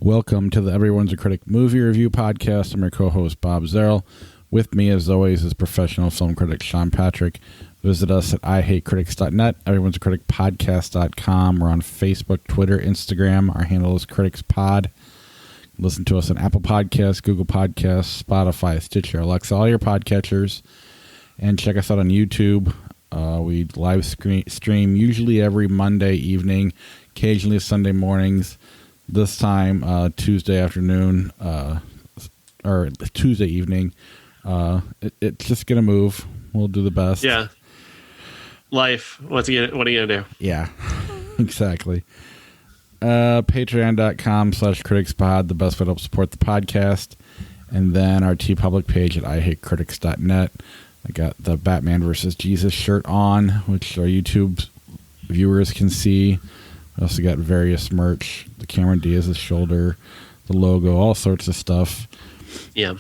Welcome to the Everyone's a Critic movie review podcast. I'm your co-host, Bob Zerl. With me, as always, is professional film critic Sean Patrick. Visit us at ihatecritics.net, Everyone's a Critic podcast.com. We're on Facebook, Twitter, Instagram. Our handle is CriticsPod. Listen to us on Apple Podcasts, Google Podcasts, Spotify, Stitcher, Alexa, all your podcatchers. And check us out on YouTube. We live stream usually every Monday evening, occasionally Sunday mornings. This time, Tuesday afternoon, or Tuesday evening. It's just going to move. We'll do the best. Yeah. Life. What are you going to do? Yeah, exactly. Patreon.com/criticspod, the best way to help support the podcast. And then our TeePublic page at ihatecritics.net. I got the Batman vs. Jesus shirt on, which our YouTube viewers can see. I also got various merch, the Cameron Diaz's shoulder, the logo, all sorts of stuff. Yeah.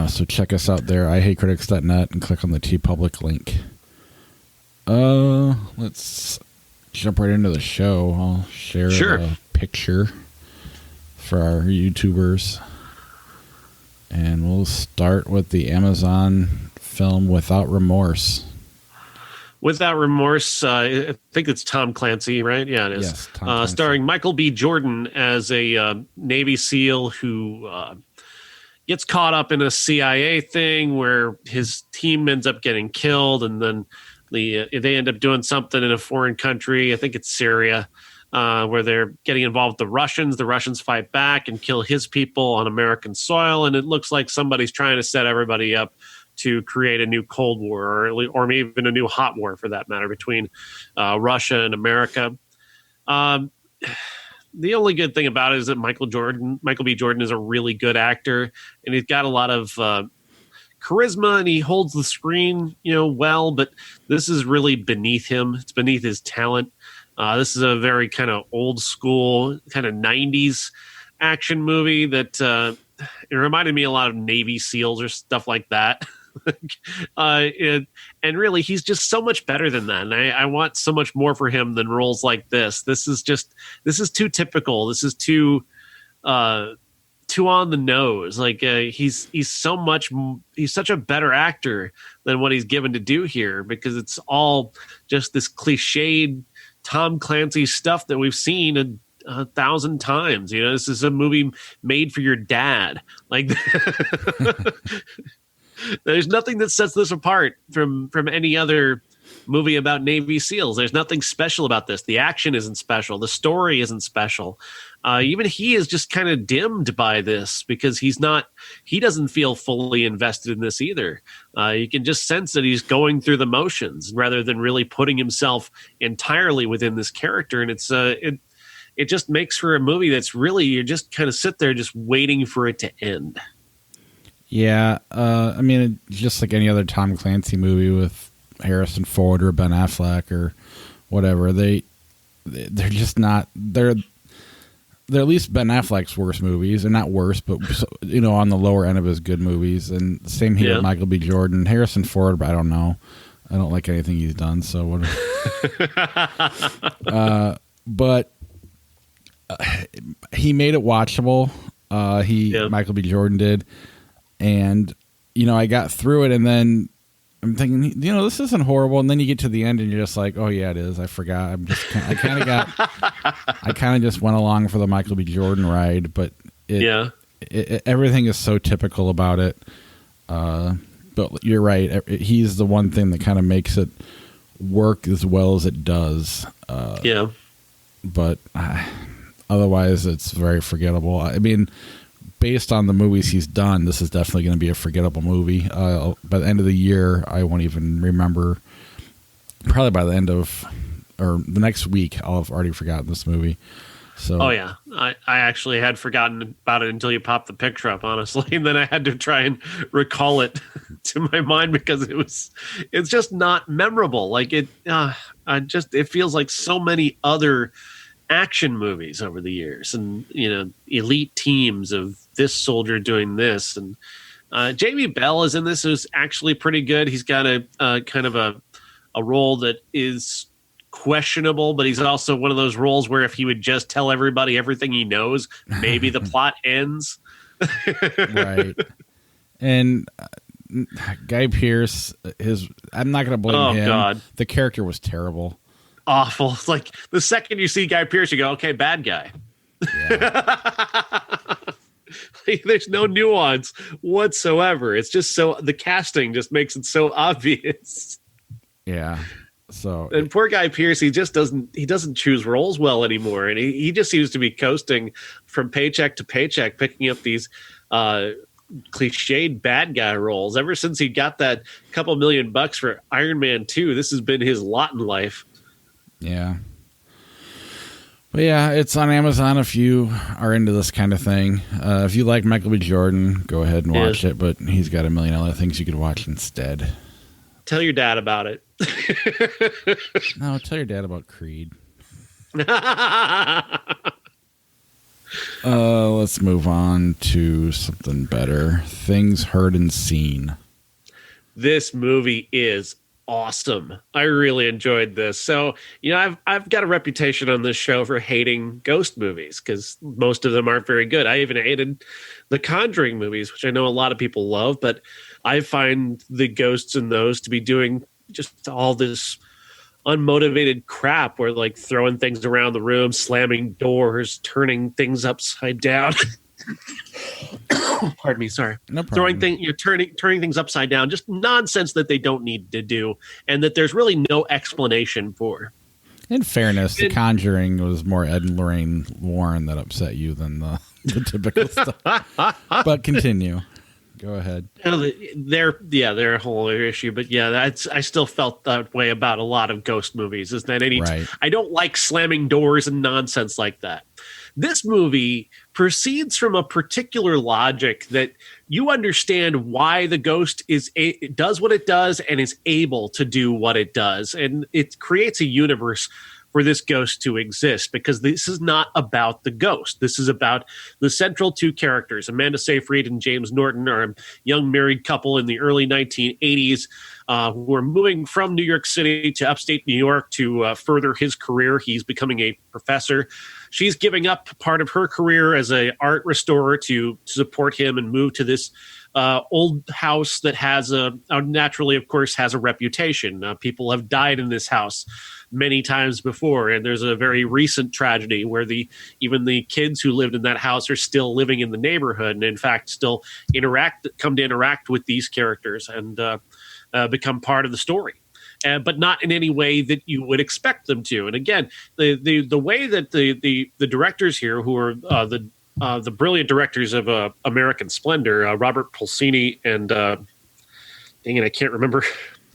So check us out there, ihatecritics.net, and click on the TeePublic link. Let's jump right into the show. I'll share a picture for our YouTubers. And we'll start with the Amazon film Without Remorse. Without Remorse, I think it's Tom Clancy, right? Yeah, it is. Yes, Tom Clancy. Starring Michael B. Jordan as a Navy SEAL who gets caught up in a CIA thing where his team ends up getting killed, and then they end up doing something in a foreign country. I think it's Syria, where they're getting involved with the Russians. The Russians fight back and kill his people on American soil, and it looks like somebody's trying to set everybody up to create a new Cold War, or maybe even a new hot war, for that matter, between Russia and America. The only good thing about it is that Michael B. Jordan is a really good actor, and he's got a lot of charisma, and he holds the screen, well. But this is really beneath him; it's beneath his talent. This is a very kind of old school, kind of '90s action movie that it reminded me a lot of Navy SEALs or stuff like that. And really, he's just so much better than that. And I want so much more for him than roles like this. This is too typical. This is too on the nose. Like he's such a better actor than what he's given to do here, because it's all just this cliched Tom Clancy stuff that we've seen a 1,000 times. This is a movie made for your dad. Like, there's nothing that sets this apart from any other movie about Navy SEALs. There's nothing special about this. The action isn't special. The story isn't special. Even he is just kind of dimmed by this, because he doesn't feel fully invested in this either. You can just sense that he's going through the motions rather than really putting himself entirely within this character. And it just makes for a movie that's really, you just kind of sit there just waiting for it to end. Yeah, I mean, just like any other Tom Clancy movie with Harrison Ford or Ben Affleck or whatever, they're just not. They're at least Ben Affleck's worst movies. They're not worse, but on the lower end of his good movies. And same here with Michael B. Jordan. Harrison Ford, I don't know. I don't like anything he's done. So what? But he made it watchable. Michael B. Jordan did. And, I got through it, and then I'm thinking, this isn't horrible. And then you get to the end, and you're just like, oh, yeah, it is. I forgot. I kind of just went along for the Michael B. Jordan ride, but everything is so typical about it. But you're right. He's the one thing that kind of makes it work as well as it does. But otherwise, it's very forgettable. I mean, based on the movies he's done, this is definitely going to be a forgettable movie. By the end of the year, I won't even remember. Probably by the end of, or the next week, I'll have already forgotten this movie. So, oh yeah, I actually had forgotten about it until you popped the picture up, honestly, and then I had to try and recall it to my mind, because it's just not memorable. Like it feels like so many other action movies over the years, and elite teams of this soldier doing this, and Jamie Bell is in this, who's actually pretty good. He's got a kind of a role that is questionable, but he's also one of those roles where if he would just tell everybody everything he knows, maybe the plot ends. Right. And Guy Pearce, I'm not going to blame him. God. The character was terrible. Awful. It's like the second you see Guy Pearce, you go, okay, bad guy. Yeah. There's no nuance whatsoever. It's just the casting just makes it so obvious. Yeah. So, and poor Guy Pearce, he doesn't choose roles well anymore. And he just seems to be coasting from paycheck to paycheck, picking up these cliched bad guy roles. Ever since he got that couple $1 million for Iron Man 2, this has been his lot in life. Yeah. But yeah, it's on Amazon if you are into this kind of thing. If you like Michael B. Jordan, go ahead and watch it, but he's got a million other things you could watch instead. Tell your dad about it. No, tell your dad about Creed. Let's move on to something better. Things Heard and Seen. This movie is awesome. I really enjoyed this. So, I've got a reputation on this show for hating ghost movies because most of them aren't very good. I even hated the Conjuring movies, which I know a lot of people love, but I find the ghosts in those to be doing just all this unmotivated crap where like throwing things around the room, slamming doors, turning things upside down. Pardon me, sorry. No problem. Turning things upside down, just nonsense that they don't need to do and that there's really no explanation for. In fairness, The Conjuring was more Ed and Lorraine Warren that upset you than the typical stuff. But continue. Go ahead. They're a whole other issue, but yeah, I still felt that way about a lot of ghost movies. Is that I don't like slamming doors and nonsense like that. This movie proceeds from a particular logic that you understand why the ghost does what it does and is able to do what it does, and it creates a universe for this ghost to exist, because this is not about the ghost. This is about the central two characters. Amanda Seyfried and James Norton are a young married couple in the early 1980s who are moving from New York City to upstate New York to further his career. He's becoming a professor. She's giving up part of her career as an art restorer to support him and move to this old house that has naturally, of course, has a reputation. People have died in this house many times before, and there's a very recent tragedy where even the kids who lived in that house are still living in the neighborhood, and in fact still come to interact with these characters and become part of the story. But not in any way that you would expect them to. And again, the way that the directors here, who are the brilliant directors of American Splendor, Robert Pulcini and dang it, I can't remember.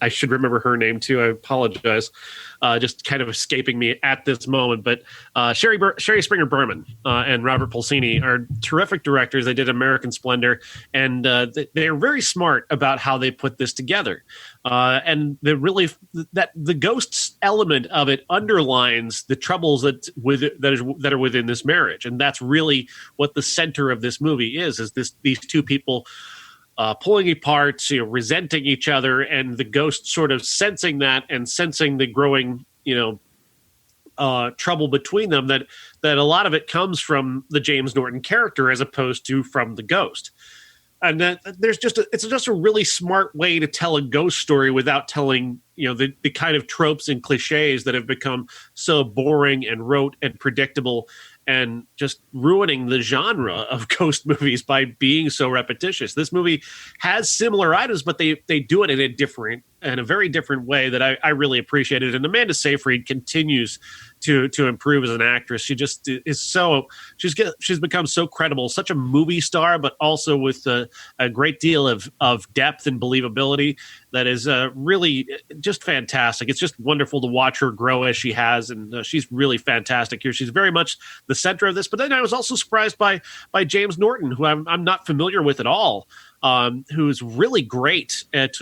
I should remember her name too. I apologize. Just kind of escaping me at this moment. But Sherry Springer Berman and Robert Pulcini are terrific directors. They did American Splendor, and they're very smart about how they put this together. And the ghosts element of it underlines the troubles that are within this marriage, and that's really what the center of this movie is these two people pulling apart, resenting each other, and the ghost sort of sensing that and sensing the growing, trouble between them. That a lot of it comes from the James Norton character as opposed to from the ghost. And that it's just a really smart way to tell a ghost story without telling, the kind of tropes and cliches that have become so boring and rote and predictable, and just ruining the genre of ghost movies by being so repetitious. This movie has similar items, but they do it in a very different way that I really appreciated. And Amanda Seyfried continues to improve as an actress. She just is she's become so credible, such a movie star, but also with a great deal of depth and believability that is really just fantastic. It's just wonderful to watch her grow as she has, and she's really fantastic here. She's very much the center of this. But then I was also surprised by James Norton, who I'm not familiar with at all, who's really great at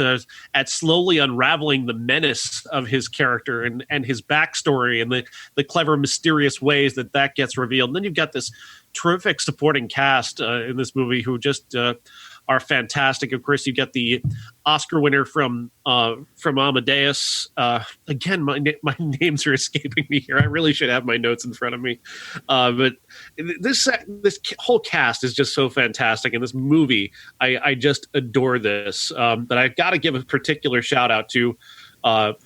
slowly unraveling the menace of his character and his backstory and the clever, mysterious ways that gets revealed. And then you've got this terrific supporting cast in this movie who just are fantastic. Of course, you get the Oscar winner from Amadeus. Again, my names are escaping me here. I really should have my notes in front of me. But this whole cast is just so fantastic, and this movie, I just adore this. But I've got to give a particular shout out to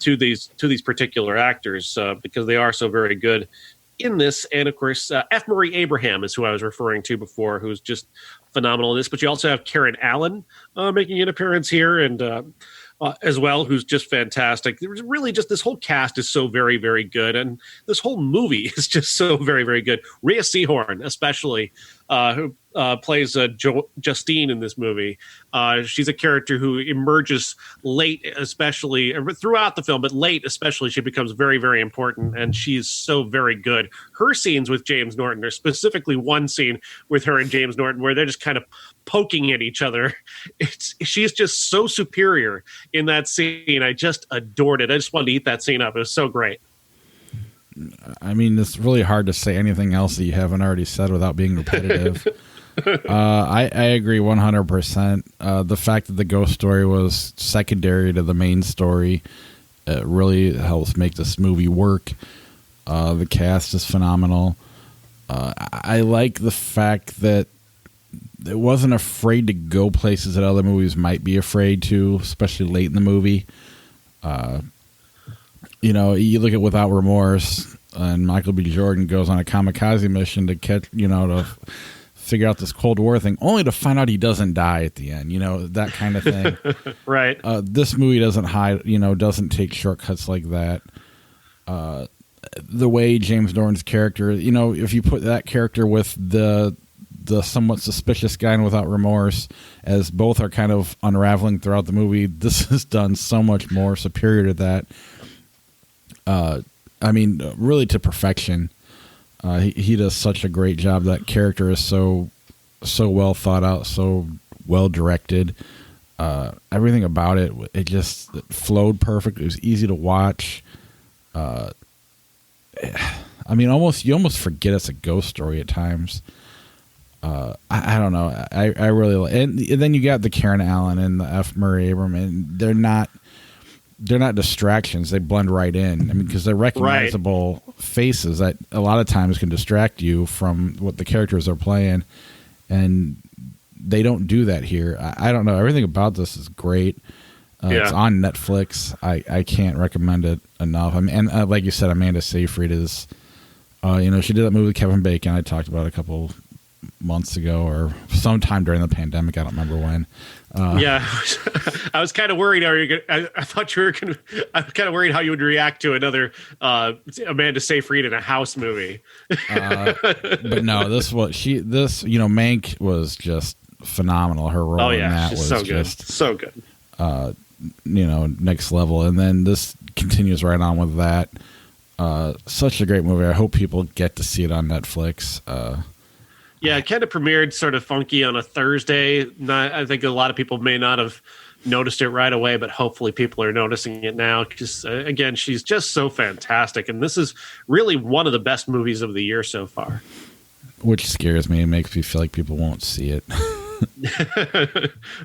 these particular actors because they are so very good in this. And of course, F. Murray Abraham is who I was referring to before, who's just phenomenal in this. But you also have Karen Allen making an appearance here, and as well, who's just fantastic. There's really just this whole cast is so very, very good, and this whole movie is just so very, very good. Rhea Seehorn, especially, who plays Justine in this movie. She's a character who emerges late, especially throughout the film, but late especially, she becomes very, very important, and she's so very good. Her scenes with James Norton, there's specifically one scene with her and James Norton where they're just kind of poking at each other. She's just so superior in that scene. I just adored it. I just wanted to eat that scene up. It was so great. I mean, it's really hard to say anything else that you haven't already said without being repetitive. I agree 100%. The fact that the ghost story was secondary to the main story, it really helps make this movie work. The cast is phenomenal. I like the fact that it wasn't afraid to go places that other movies might be afraid to, especially late in the movie. You know, you look at Without Remorse, and Michael B. Jordan goes on a kamikaze mission to catch, to figure out this Cold War thing, only to find out he doesn't die at the end, that kind of thing. Right. This movie doesn't hide, doesn't take shortcuts like that. The way James Norton's character, if you put that character with the somewhat suspicious guy in Without Remorse, as both are kind of unraveling throughout the movie, this is done so much more superior to that. I mean, really to perfection. He does such a great job. That character is so well thought out, so well directed. Everything about it flowed perfect. It was easy to watch. I mean, you almost forget it's a ghost story at times. I don't know. I really and then you got the Karen Allen and the F. Murray Abraham, and they're not distractions. They blend right in. I mean, because they're recognizable faces that a lot of times can distract you from what the characters are playing, and they don't do that here. I don't know. Everything about this is great. It's on Netflix. I can't recommend it enough. I mean, and like you said, Amanda Seyfried is, she did that movie with Kevin Bacon. I talked about it a couple months ago or sometime during the pandemic. I don't remember when. I was kind of worried. I thought you were going to. I'm kind of worried how you would react to another Amanda Seyfried in a house movie. But no, Mank was just phenomenal. Her role in that was so just so good. Next level. And then this continues right on with that. Such a great movie. I hope people get to see it on Netflix. It kind of premiered sort of funky on a Thursday. I think a lot of people may not have noticed it right away, but hopefully people are noticing it now. Because again, she's just so fantastic, and this is really one of the best movies of the year so far. Which scares me. It makes me feel like people won't see it.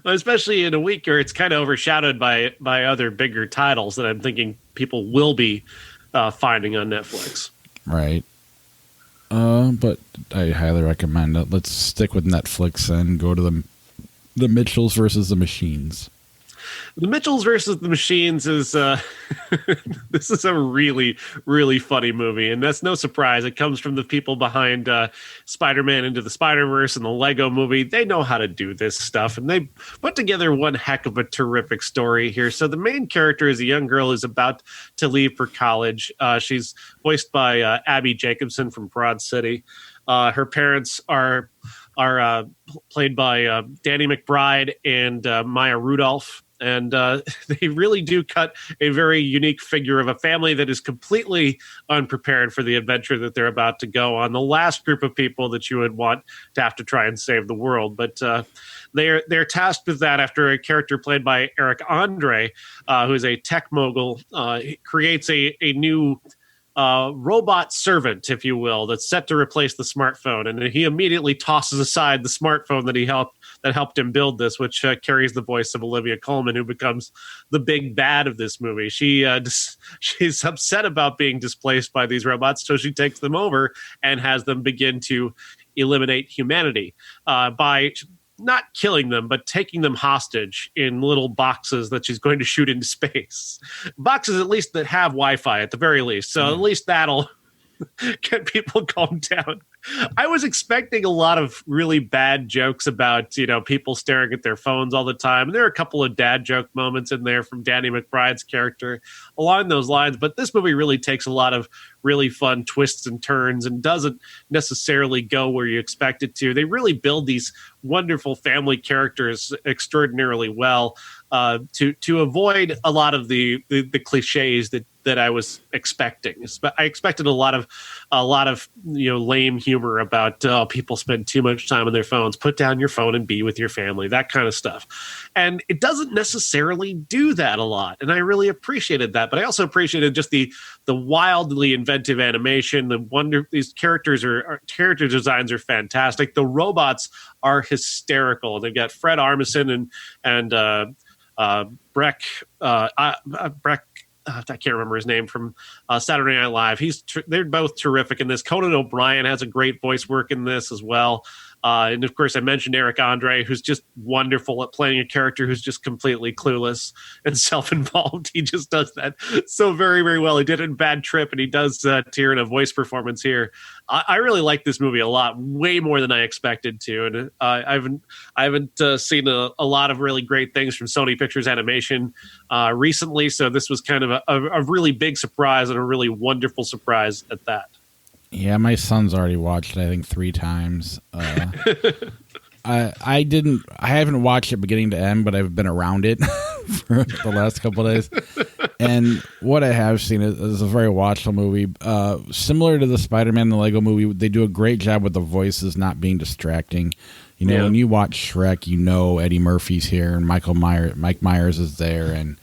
Well, especially in a week where it's kind of overshadowed by other bigger titles that I'm thinking people will be finding on Netflix. Right. But I highly recommend it. Let's stick with Netflix and go to the Mitchells versus the Machines. The Mitchells versus the Machines is this is a really, really funny movie, and that's no surprise. It comes from the people behind Spider-Man Into the Spider-Verse and the Lego Movie. They know how to do this stuff, and they put together one heck of a terrific story here. So the main character is a young girl who's about to leave for college. She's voiced by Abby Jacobson from Broad City. Her parents are played by Danny McBride and Maya Rudolph. And they really do cut a very unique figure of a family that is completely unprepared for the adventure that they're about to go on. The last group of people that you would want to have to try and save the world. But they're tasked with that after a character played by Eric Andre, who is a tech mogul, creates a new robot servant, if you will, that's set to replace the smartphone, and he immediately tosses aside the smartphone that helped him build this, which carries the voice of Olivia Colman, who becomes the big bad of this movie. She's upset about being displaced by these robots, so she takes them over and has them begin to eliminate humanity by not killing them, but taking them hostage in little boxes that she's going to shoot into space. Boxes, at least, that have Wi-Fi at the very least. So at least that'll get people calmed down. I was expecting a lot of really bad jokes about, people staring at their phones all the time. And there are a couple of dad joke moments in there from Danny McBride's character along those lines. But this movie really takes a lot of really fun twists and turns and doesn't necessarily go where you expect it to. They really build these wonderful family characters extraordinarily well to avoid a lot of the cliches that I was expecting. I expected a lot of lame humor about people spend too much time on their phones. Put down your phone and be with your family, that kind of stuff. And it doesn't necessarily do that a lot, and I really appreciated that. But I also appreciated just the wildly inventive animation. These character designs are fantastic. The robots are hysterical. They've got Fred Armisen and Breck. I can't remember his name from Saturday Night Live. They're both terrific in this. Conan O'Brien has a great voice work in this as well. And of course, I mentioned Eric Andre, who's just wonderful at playing a character who's just completely clueless and self-involved. He just does that so very, very well. He did it in Bad Trip, and he does that here in a voice performance here. I really like this movie a lot, way more than I expected to. And I haven't seen a lot of really great things from Sony Pictures Animation recently, so this was kind of a really big surprise and a really wonderful surprise at that. Yeah, my son's already watched it, I think, 3 times. I haven't watched it beginning to end, but I've been around it for the last couple of days. And what I have seen is a very watchable movie. Similar to the Spider-Man and the Lego movie, they do a great job with the voices not being distracting. When you watch Shrek, Eddie Murphy's here and Mike Myers is there, and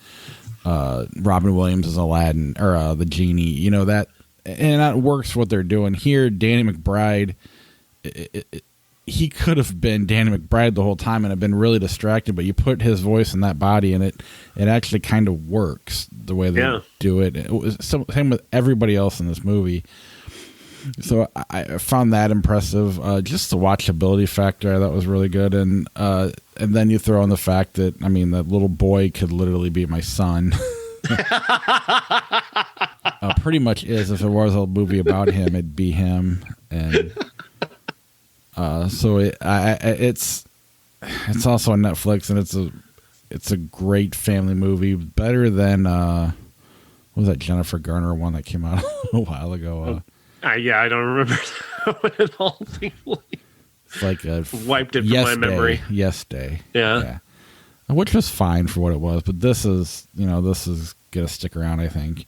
Robin Williams is Aladdin, or the genie, that. And that works what they're doing here. Danny McBride, he could have been Danny McBride the whole time and have been really distracted, but you put his voice in that body, and it actually kind of works the way they do it. It was same with everybody else in this movie. So I found that impressive. Just the watchability factor I thought was really good, and then you throw in the fact that that little boy could literally be my son. Pretty much is. If there was a movie about him, it'd be him, and so it's also on Netflix, and it's a great family movie, better than what was that Jennifer Garner one that came out a while ago? I don't remember that one at all. It's like wiped it from my memory. Yes Day, yeah, which was fine for what it was, but this is gonna stick around, I think.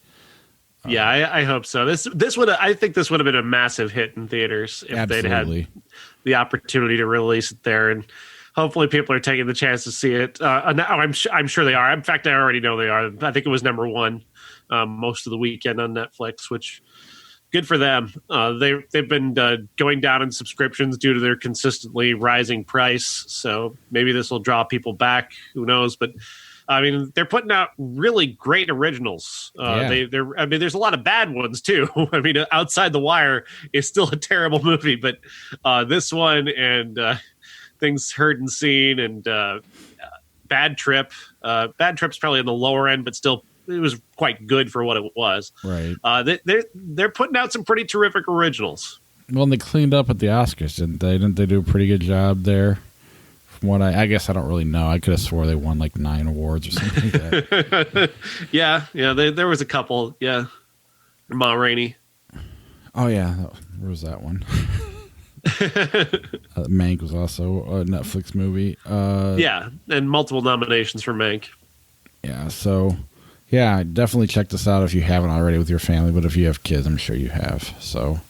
Yeah, I hope so. I think this would have been a massive hit in theaters if they'd had the opportunity to release it there, and hopefully people are taking the chance to see it. I'm sure they are. In fact, I already know they are. I think it was number 1 most of the weekend on Netflix, which good for them. They've been going down in subscriptions due to their consistently rising price, so maybe this will draw people back. Who knows? But they're putting out really great originals. There's a lot of bad ones too. Outside the Wire is still a terrible movie, but this one and Things Heard and Seen and Bad Trip. Bad Trip's probably in the lower end, but still, it was quite good for what it was. Right. They're putting out some pretty terrific originals. Well, and they cleaned up at the Oscars, didn't they? Didn't they do a pretty good job there? What I guess I don't really know. I could have swore they won like 9 awards or something like that. yeah. There was a couple. Yeah, Ma Rainey. Oh yeah, where was that one? Mank was also a Netflix movie. And multiple nominations for Mank. Yeah, so definitely check this out if you haven't already with your family. But if you have kids, I'm sure you have. So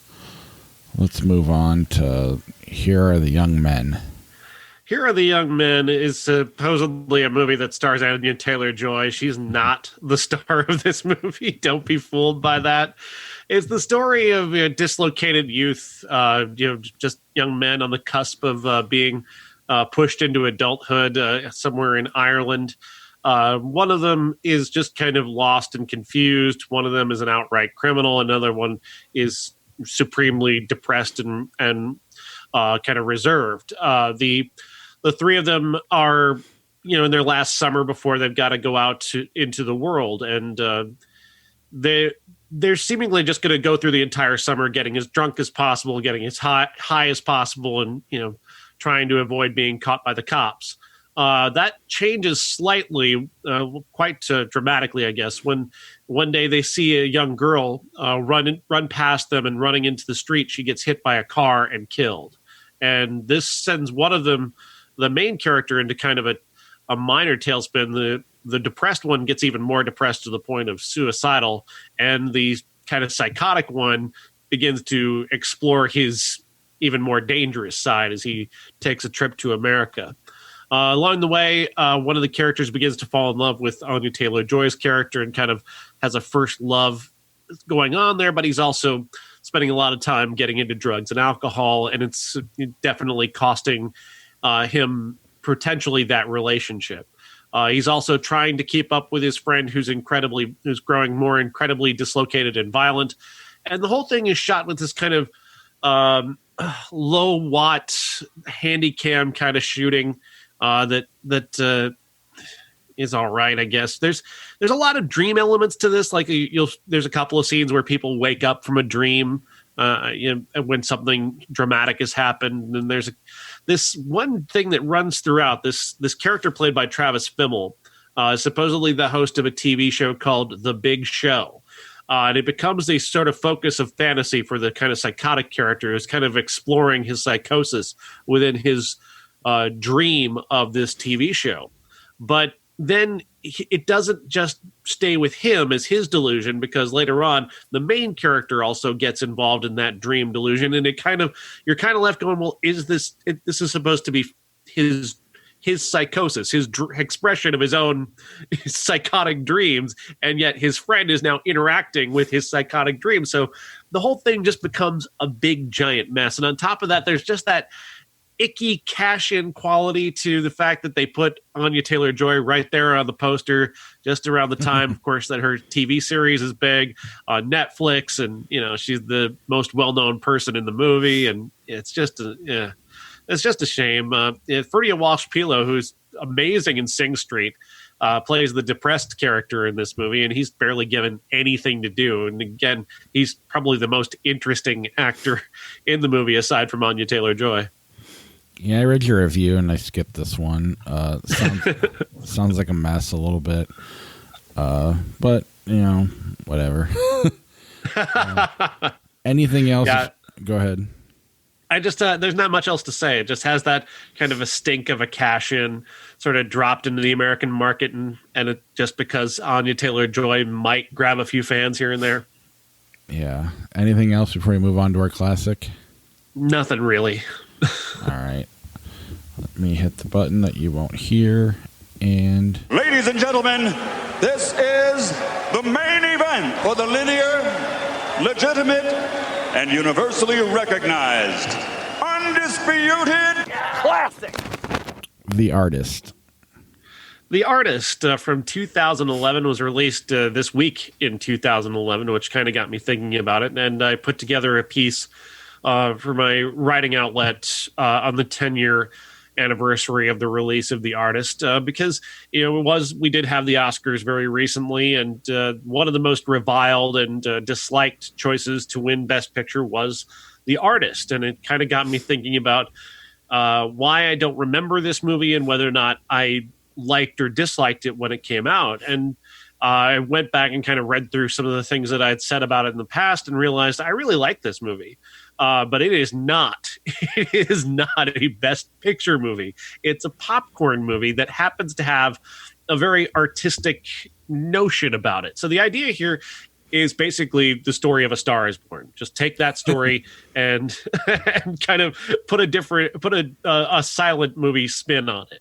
let's move on to Here Are the Young Men. Here Are the Young Men is supposedly a movie that stars Anya Taylor-Joy. She's not the star of this movie. Don't be fooled by that. It's the story of dislocated youth, just young men on the cusp of being pushed into adulthood somewhere in Ireland. One of them is just kind of lost and confused. One of them is an outright criminal. Another one is supremely depressed and kind of reserved. The three of them are, in their last summer before they've got to go out into the world, and they're seemingly just going to go through the entire summer getting as drunk as possible, getting as high as possible, and trying to avoid being caught by the cops. That changes slightly, quite dramatically, I guess, when one day they see a young girl run past them, and running into the street, she gets hit by a car and killed. And this sends one of them, the main character, into kind of a minor tailspin. The depressed one gets even more depressed to the point of suicidal, and the kind of psychotic one begins to explore his even more dangerous side as he takes a trip to America. Along the way, one of the characters begins to fall in love with Anya Taylor-Joy's character and kind of has a first love going on there, but he's also spending a lot of time getting into drugs and alcohol, and it's definitely costing him potentially that relationship. He's also trying to keep up with his friend who's growing more incredibly dislocated and violent. And the whole thing is shot with this kind of low watt handy cam kind of shooting that is all right, I guess. There's a lot of dream elements to this. Like there's a couple of scenes where people wake up from a dream when something dramatic has happened. And there's this one thing that runs throughout. This character played by Travis Fimmel, supposedly the host of a TV show called The Big Show. And it becomes a sort of focus of fantasy for the kind of psychotic character who's kind of exploring his psychosis within his dream of this TV show. But then it doesn't just stay with him as his delusion, because later on the main character also gets involved in that dream delusion, and you're kind of left going, well, this is supposed to be his psychosis, his expression of his own psychotic dreams, and yet his friend is now interacting with his psychotic dreams. So the whole thing just becomes a big giant mess. And on top of that, there's just that icky cash-in quality to the fact that they put Anya Taylor-Joy right there on the poster just around the time, of course, that her TV series is big on Netflix, and she's the most well-known person in the movie, and it's just a shame. Ferdia Walsh-Pilo, who's amazing in Sing Street, plays the depressed character in this movie, and he's barely given anything to do. And again, he's probably the most interesting actor in the movie aside from Anya Taylor-Joy. Yeah, I read your review and I skipped this one. Sounds like a mess a little bit. But, whatever. Anything else? Yeah. Go ahead. I just, there's not much else to say. It just has that kind of a stink of a cash-in sort of dropped into the American market, and it just because Anya Taylor-Joy might grab a few fans here and there. Yeah. Anything else before we move on to our classic? Nothing really. All right. Let me hit the button that you won't hear. And ladies and gentlemen, this is the main event for the linear, legitimate, and universally recognized, undisputed classic. The Artist. The Artist from 2011 was released this week in 2011, which kind of got me thinking about it. And I put together a piece for my writing outlet on the 10-year anniversary of the release of The Artist, because we did have the Oscars very recently, and one of the most reviled and disliked choices to win Best Picture was The Artist, and it kind of got me thinking about why I don't remember this movie and whether or not I liked or disliked it when it came out. And I went back and kind of read through some of the things that I'd said about it in the past and realized I really like this movie. But it is not a Best Picture movie. It's a popcorn movie that happens to have a very artistic notion about it. So the idea here is basically the story of A Star Is Born. Just take that story and kind of put a silent movie spin on it.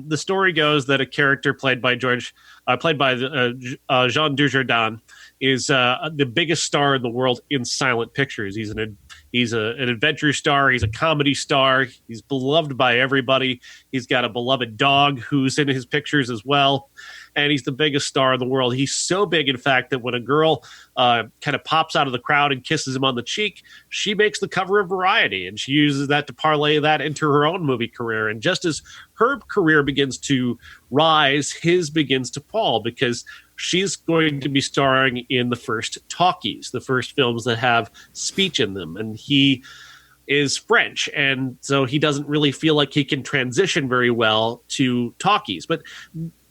The story goes that a character played by Jean Dujardin is the biggest star in the world in silent pictures. He's an adventure star. He's a comedy star. He's beloved by everybody. He's got a beloved dog who's in his pictures as well. And he's the biggest star in the world. He's so big, in fact, that when a girl kind of pops out of the crowd and kisses him on the cheek, she makes the cover of Variety, and she uses that to parlay that into her own movie career. And just as her career begins to rise, his begins to fall, because she's going to be starring in the first talkies, the first films that have speech in them. And he is French, and so he doesn't really feel like he can transition very well to talkies. But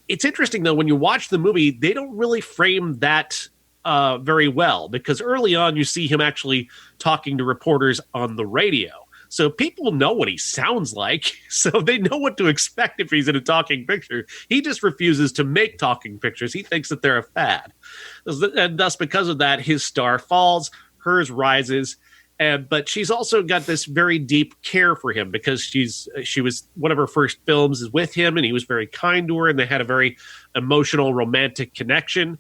it's interesting, though, when you watch the movie, they don't really frame that very well, because early on you see him actually talking to reporters on the radio. So people know what he sounds like, so they know what to expect if he's in a talking picture. He just refuses to make talking pictures. He thinks that they're a fad. And thus, because of that, his star falls, hers rises. But she's also got this very deep care for him, because she was one of her first films is with him, and he was very kind to her, and they had a very emotional, romantic connection.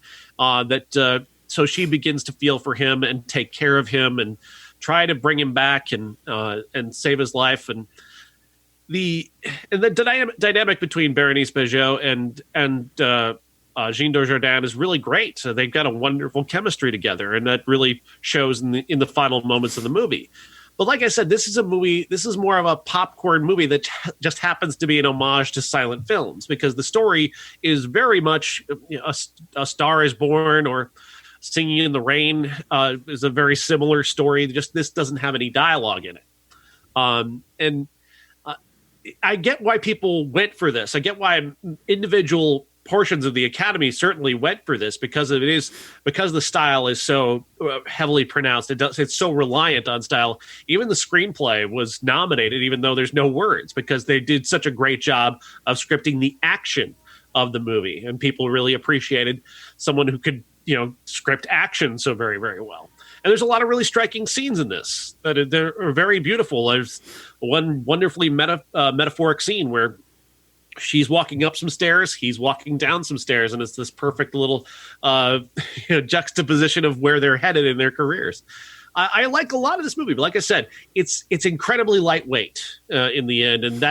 So she begins to feel for him and take care of him and try to bring him back and save his life. And the dynamic between Berenice Bejo and Jean Dujardin is really great. So they've got a wonderful chemistry together, and that really shows in the final moments of the movie. But like I said, this is a movie. This is more of a popcorn movie that just happens to be an homage to silent films, because the story is very much A Star Is Born or Singing in the Rain is a very similar story. Just this doesn't have any dialogue in it, and I get why people went for this. I get why individual portions of the Academy certainly went for this, because the style is so heavily pronounced. It's so reliant on style. Even the screenplay was nominated, even though there's no words, because they did such a great job of scripting the action of the movie, and people really appreciated someone who could script action so very, very well. And there's a lot of really striking scenes in this that are very beautiful. There's one wonderfully metaphoric scene where she's walking up some stairs, he's walking down some stairs, and it's this perfect little juxtaposition of where they're headed in their careers. I like a lot of this movie, but like I said, it's incredibly lightweight in the end, and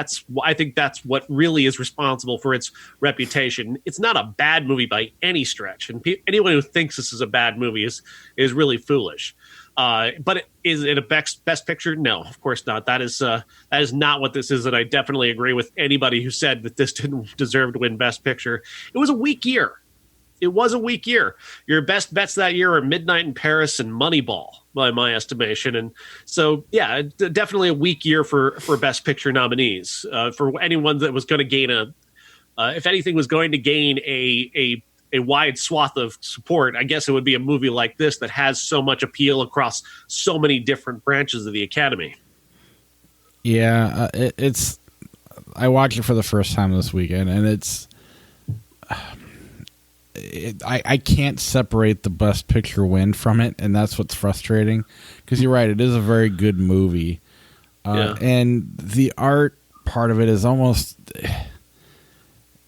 I think that's what really is responsible for its reputation. It's not a bad movie by any stretch, and anyone who thinks this is a bad movie is really foolish. But is it a best picture? No, of course not. That is not what this is, and I definitely agree with anybody who said that this didn't deserve to win Best Picture. It was a weak year. It was a weak year. Your best bets that year are Midnight in Paris and Moneyball, by my estimation. And so, yeah, definitely a weak year for Best Picture nominees. For anyone that was going to gain if anything was going to gain a wide swath of support, I guess it would be a movie like this that has so much appeal across so many different branches of the Academy. Yeah, I watched it for the first time this weekend, and I can't separate the Best Picture win from it, and that's what's frustrating, because you're right, it is a very good movie. And the art part of it is almost...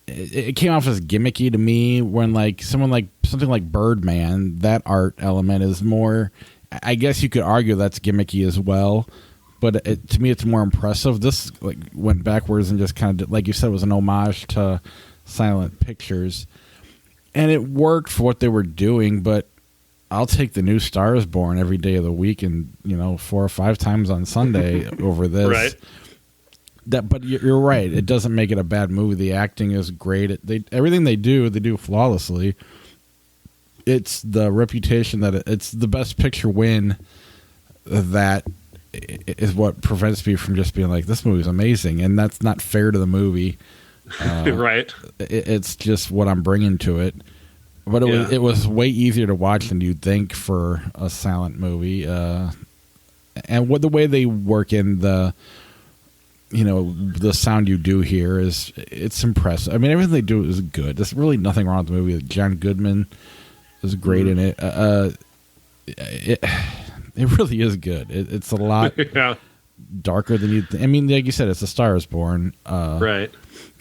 It came off as gimmicky to me when something like Birdman, that art element is more... I guess you could argue that's gimmicky as well, but to me it's more impressive. This went backwards and just kind of, like you said, was an homage to silent pictures. And it worked for what they were doing, but I'll take the new Star Is Born every day of the week and 4 or 5 times on Sunday over this. Right. But you're right. It doesn't make it a bad movie. The acting is great. Everything they do flawlessly. It's the reputation that it's the Best Picture win that is what prevents me from just being like, this movie's amazing, and that's not fair to the movie. Right. It's just what I'm bringing to it. But it was way easier to watch than you'd think for a silent movie. And the way they work in the sound you do hear it's impressive. I mean, everything they do is good. There's really nothing wrong with the movie. John Goodman is great in it. It really is good. It's a lot darker than you'd think. I mean, like you said, it's A Star Is Born. Right.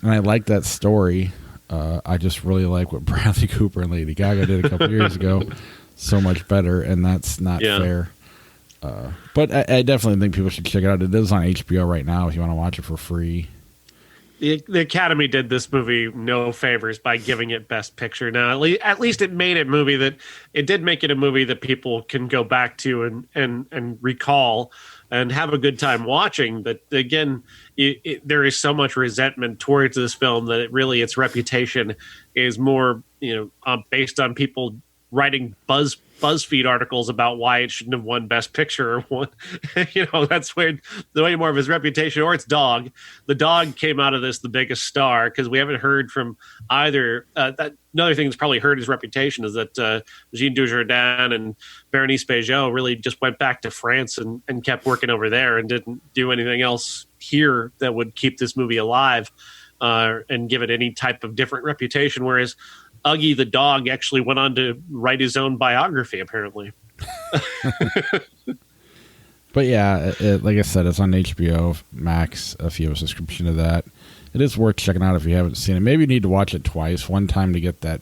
And I like that story. I just really like what Bradley Cooper and Lady Gaga did a couple years ago. so much better, and that's not fair. But I definitely think people should check it out. It is on HBO right now if you want to watch it for free. The Academy did this movie no favors by giving it Best Picture. Now, at least it made it movie that it did make it a movie that people can go back to and recall and have a good time watching. But again, there is so much resentment towards this film that its reputation is more, based on people writing BuzzFeed articles about why it shouldn't have won Best Picture or won. That's where the way more of his reputation, or its dog. The dog came out of this the biggest star because we haven't heard from either. Another thing that's probably hurt his reputation is that Jean Dujardin and Berenice Bejo really just went back to France and kept working over there and didn't do anything else here that would keep this movie alive and give it any type of different reputation. Whereas Uggy the dog actually went on to write his own biography, apparently. But yeah, like I said, it's on HBO Max if you have a subscription to that. It is worth checking out if you haven't seen it. Maybe you need to watch it twice. One time to get the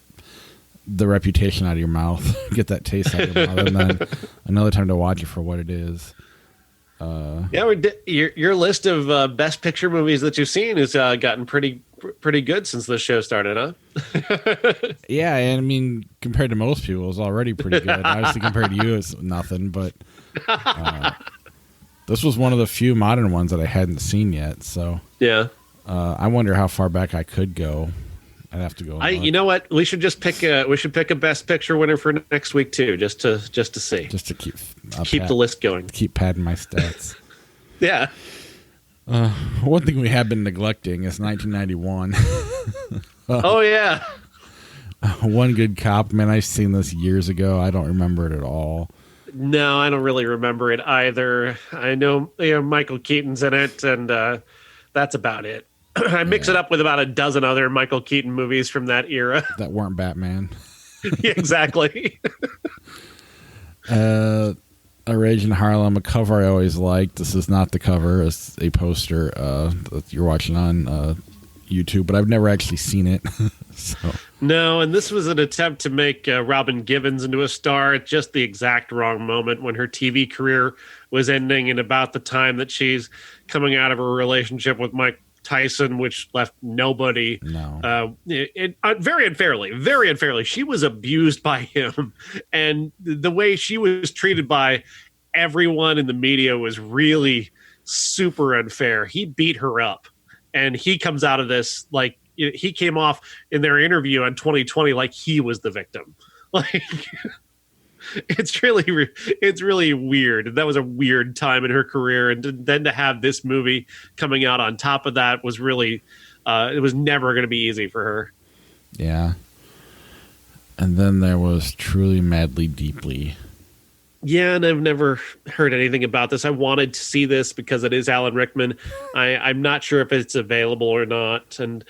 reputation out of your mouth, get that taste out of your mouth, and then another time to watch it for what it is. Your list of Best Picture movies that you've seen has gotten pretty good since this show started, huh? Yeah, and I mean, compared to most people, it's already pretty good. Obviously, compared to you, it's nothing. But this was one of the few modern ones that I hadn't seen yet. So yeah, I wonder how far back I could go. I'd have to go. You know what? We should just pick a Best Picture winner for next week too, just to see, just to keep the list going, keep padding my stats. Yeah. One thing we have been neglecting is 1991. Oh yeah. One Good Cop. Man, I've seen this years ago. I don't remember it at all. No, I don't really remember it either. I know Michael Keaton's in it, and that's about it. I mix it up with about a dozen other Michael Keaton movies from that era that weren't Batman. Yeah, exactly. A Rage in Harlem, a cover I always liked. This is not the cover. It's a poster that you're watching on YouTube, but I've never actually seen it. So. No, and this was an attempt to make Robin Givens into a star at just the exact wrong moment when her TV career was ending and about the time that she's coming out of a relationship with Mike Tyson, which left nobody. No. Very unfairly. She was abused by him, and the way she was treated by everyone in the media was really super unfair. He beat her up, and he comes out of this like he came off in their interview on 2020 like he was the victim. Like it's really weird. That was a weird time in her career, and then to have this movie coming out on top of that was really it was never going to be easy for her. Yeah. And then there was Truly Madly Deeply. Yeah, and I've never heard anything about this. I wanted to see this because it is Alan Rickman. I'm not sure if it's available or not, and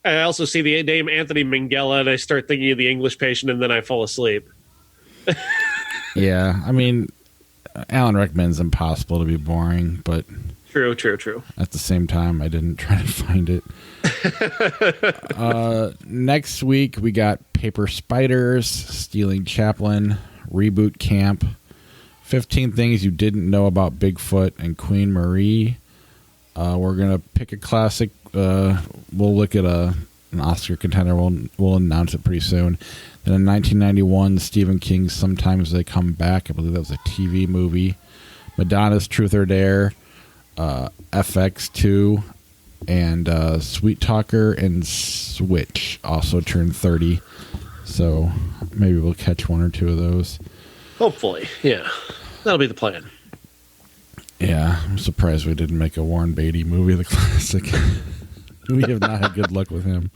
I also see the name Anthony Minghella, and I start thinking of The English Patient, and then I fall asleep. Yeah, I mean, Alan Rickman's impossible to be boring, but True. at the same time, I didn't try to find it. Next week, we got Paper Spiders, Stealing Chaplin, Reboot Camp, 15 Things You Didn't Know About Bigfoot, and Queen Marie. We're going to pick a classic. We'll look at an Oscar contender. We'll announce it pretty soon. Then in 1991, Stephen King's Sometimes They Come Back. I believe that was a TV movie. Madonna's Truth or Dare, FX2, and Sweet Talker and Switch also turned 30. So maybe we'll catch one or two of those. Hopefully, yeah. That'll be the plan. Yeah, I'm surprised we didn't make a Warren Beatty movie, the classic. We have not had good luck with him.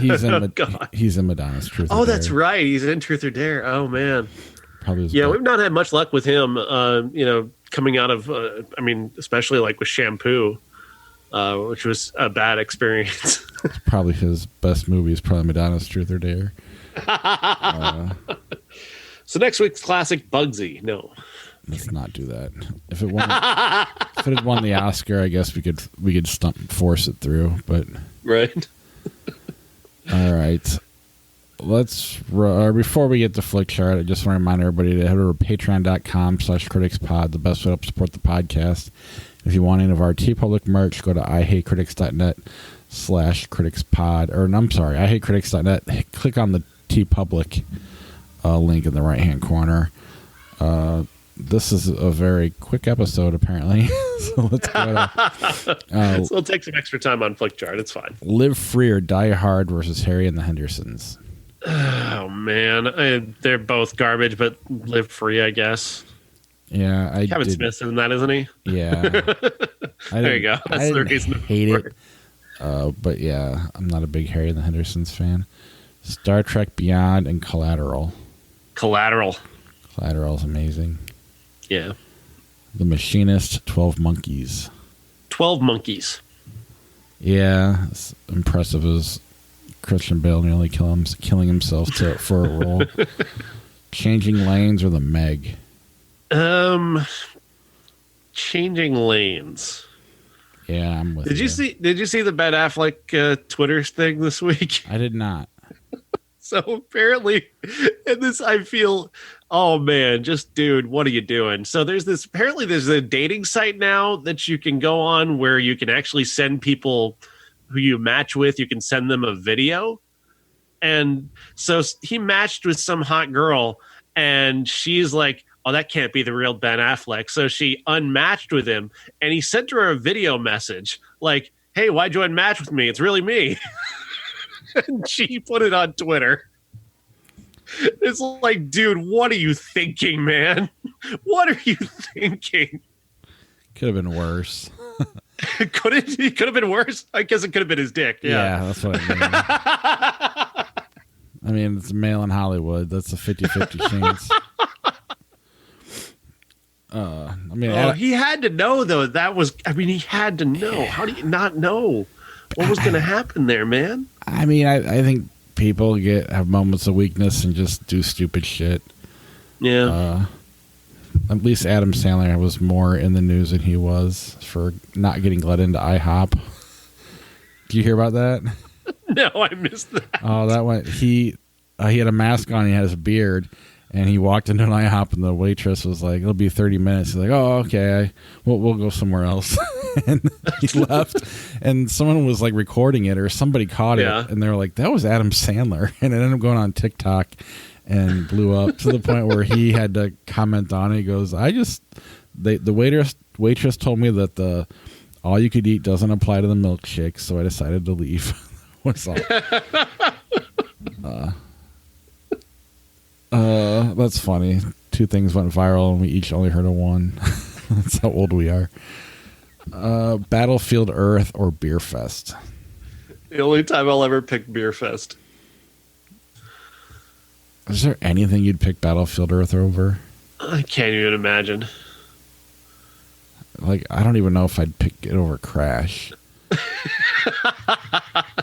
He's in Madonna's Truth or Dare. Oh, that's right. He's in Truth or Dare. Oh, man. Probably. Yeah, we've not had much luck with him, coming out of, especially like with Shampoo, which was a bad experience. It's probably his best movie is probably Madonna's Truth or Dare. So next week's classic, Bugsy. No. Let's not do that. If it had won the Oscar, I guess we could force it through. But right. All right. before we get to Flick Chart, I just want to remind everybody to head over to patreon.com/criticspod, the best way to support the podcast. If you want any of our TeePublic merch, go to ihatecritics.net/criticspod, or I'm sorry, ihatecritics.net. Click on the TeePublic link in the right-hand corner. This is a very quick episode, apparently. So let's go so we'll take some extra time on Flick Chart. It's fine. Live Free or Die Hard versus Harry and the Hendersons. Oh, man. They're both garbage, but Live Free, I guess. Yeah. Kevin Smith's in that, isn't he? Yeah. There you go. That's the reason. I hate it. But yeah, I'm not a big Harry and the Hendersons fan. Star Trek Beyond and Collateral. Collateral's amazing. Yeah. The Machinist, 12 Monkeys. 12 Monkeys. Yeah, it's impressive as Christian Bale nearly killing himself for a role. Changing Lanes or The Meg? Changing Lanes. Yeah, I'm with you. Did you see the Ben Affleck Twitter thing this week? I did not. So apparently, and this I feel, oh man, just dude, what are you doing? So there's a dating site now that you can go on where you can actually send people who you match with, you can send them a video. And so he matched with some hot girl and she's like, oh, that can't be the real Ben Affleck. So she unmatched with him and he sent her a video message like, hey, why'd you unmatch with me? It's really me. And she put it on Twitter. It's like, dude, what are you thinking, man? What are you thinking? Could have been worse. It could have been worse. I guess it could have been his dick. Yeah, that's what I mean. I mean, it's a male in Hollywood. That's a 50-50 chance. He had to know, though. He had to know. How do you not know what was going to happen there, man? I mean, I think people have moments of weakness and just do stupid shit. Yeah. At least Adam Sandler was more in the news than he was for not getting let into IHOP. Did you hear about that? No, I missed that. Oh, that one. He had a mask on. He had his beard, and he walked into an IHOP, and the waitress was like, "It'll be 30 minutes." He's like, "Oh, okay. We'll go somewhere else." And he left, and someone was like recording it, or somebody caught it, and they were like, "That was Adam Sandler," and it ended up going on TikTok and blew up to the point where he had to comment on it. He goes, the waitress told me that the all you could eat doesn't apply to the milkshake, so I decided to leave. What's all? That's funny. Two things went viral and we each only heard of one. That's how old we are. Battlefield Earth or Beer Fest? The only time I'll ever pick Beer Fest. Is there anything you'd pick Battlefield Earth over? I can't even imagine. Like, I don't even know if I'd pick it over Crash.